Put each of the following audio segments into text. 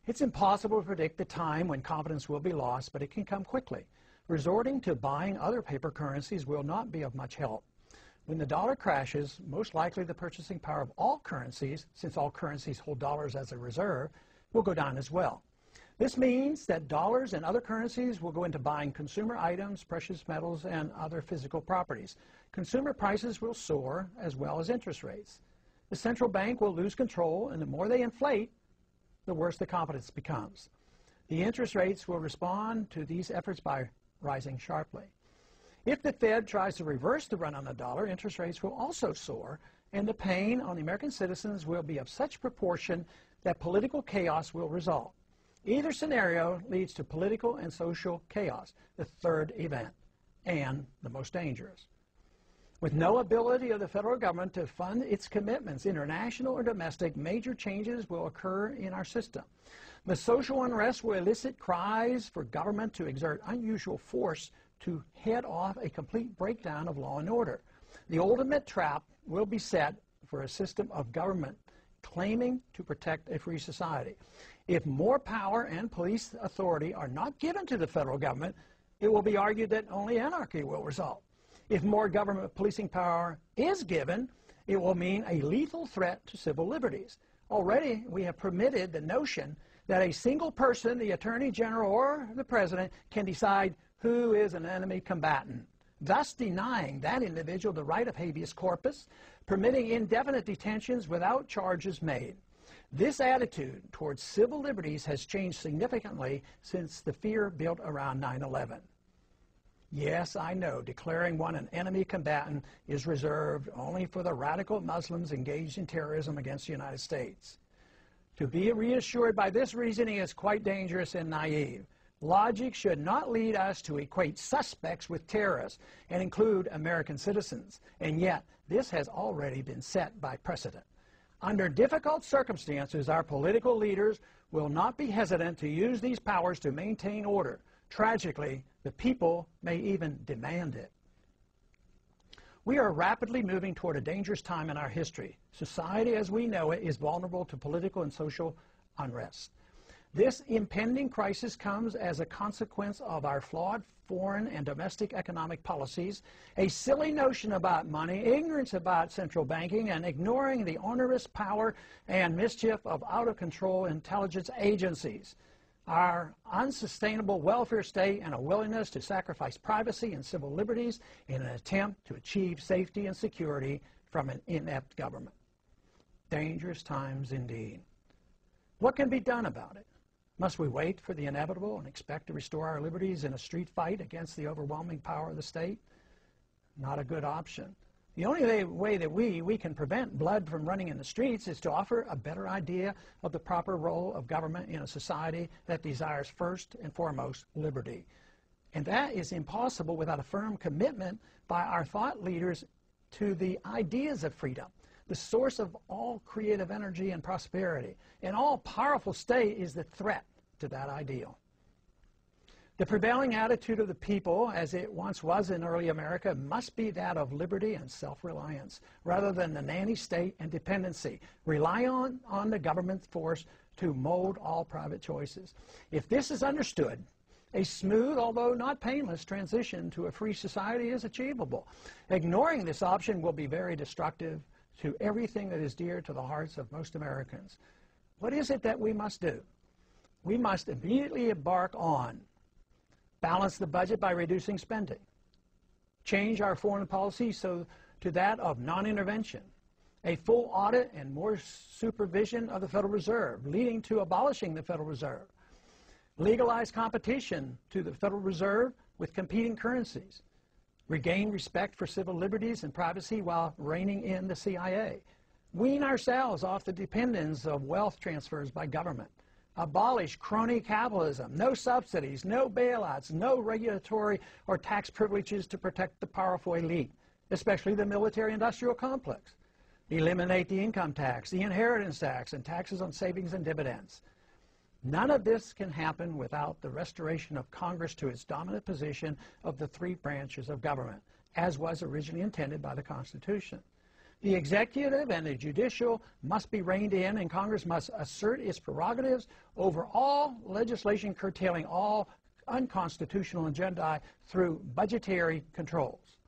It's impossible to predict the time when confidence will be lost, but it can come quickly. Resorting to buying other paper currencies will not be of much help. When the dollar crashes, most likely the purchasing power of all currencies, since all currencies hold dollars as a reserve, will go down as well. This means that dollars and other currencies will go into buying consumer items, precious metals, and other physical properties. Consumer prices will soar, as well as interest rates. The central bank will lose control, and the more they inflate, the worse the confidence becomes. The interest rates will respond to these efforts by rising sharply. If the Fed tries to reverse the run on the dollar, interest rates will also soar, and the pain on the American citizens will be of such proportion that political chaos will result. Either scenario leads to political and social chaos, the third event, and the most dangerous. With no ability of the federal government to fund its commitments, international or domestic, major changes will occur in our system. The social unrest will elicit cries for government to exert unusual force to head off a complete breakdown of law and order. The ultimate trap will be set for a system of government claiming to protect a free society. If more power and police authority are not given to the federal government, it will be argued that only anarchy will result. If more government policing power is given, it will mean a lethal threat to civil liberties. Already, we have permitted the notion that a single person, the Attorney General or the President, can decide who is an enemy combatant, thus denying that individual the right of habeas corpus, permitting indefinite detentions without charges made. This attitude towards civil liberties has changed significantly since the fear built around 9/11. Yes, I know, declaring one an enemy combatant is reserved only for the radical Muslims engaged in terrorism against the United States. To be reassured by this reasoning is quite dangerous and naive. Logic should not lead us to equate suspects with terrorists and include American citizens, and yet this has already been set by precedent. Under difficult circumstances, our political leaders will not be hesitant to use these powers to maintain order. Tragically, the people may even demand it. We are rapidly moving toward a dangerous time in our history. Society as we know it is vulnerable to political and social unrest. This impending crisis comes as a consequence of our flawed foreign and domestic economic policies, a silly notion about money, ignorance about central banking, and ignoring the onerous power and mischief of out-of-control intelligence agencies. Our unsustainable welfare state and a willingness to sacrifice privacy and civil liberties in an attempt to achieve safety and security from an inept government. Dangerous times indeed. What can be done about it? Must we wait for the inevitable and expect to restore our liberties in a street fight against the overwhelming power of the state? Not a good option. The only way that we can prevent blood from running in the streets is to offer a better idea of the proper role of government in a society that desires first and foremost liberty. And that is impossible without a firm commitment by our thought leaders to the ideas of freedom, the source of all creative energy and prosperity. An all-powerful state is the threat to that ideal. The prevailing attitude of the people, as it once was in early America, must be that of liberty and self-reliance, rather than the nanny state and dependency. Rely on the government force to mold all private choices. If this is understood, a smooth, although not painless, transition to a free society is achievable. Ignoring this option will be very destructive to everything that is dear to the hearts of most Americans. What is it that we must do? We must immediately embark on balance the budget by reducing spending, change our foreign policy to that of non-intervention, a full audit and more supervision of the Federal Reserve, leading to abolishing the Federal Reserve, legalize competition to the Federal Reserve with competing currencies, regain respect for civil liberties and privacy while reining in the CIA, wean ourselves off the dependence of wealth transfers by government, abolish crony capitalism, no subsidies, no bailouts, no regulatory or tax privileges to protect the powerful elite, especially the military-industrial complex. Eliminate the income tax, the inheritance tax, and taxes on savings and dividends. None of this can happen without the restoration of Congress to its dominant position of the three branches of government, as was originally intended by the Constitution. The executive and the judicial must be reined in, and Congress must assert its prerogatives over all legislation curtailing all unconstitutional agendae through budgetary controls.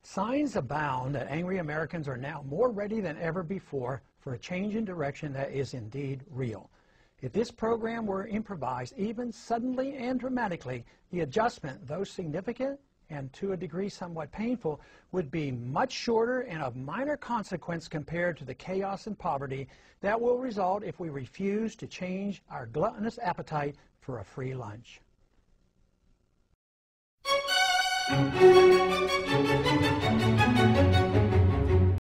Signs abound that angry Americans are now more ready than ever before for a change in direction that is indeed real. If this program were improvised, even suddenly and dramatically, the adjustment, though significant and to a degree somewhat painful, would be much shorter and of minor consequence compared to the chaos and poverty that will result if we refuse to change our gluttonous appetite for a free lunch.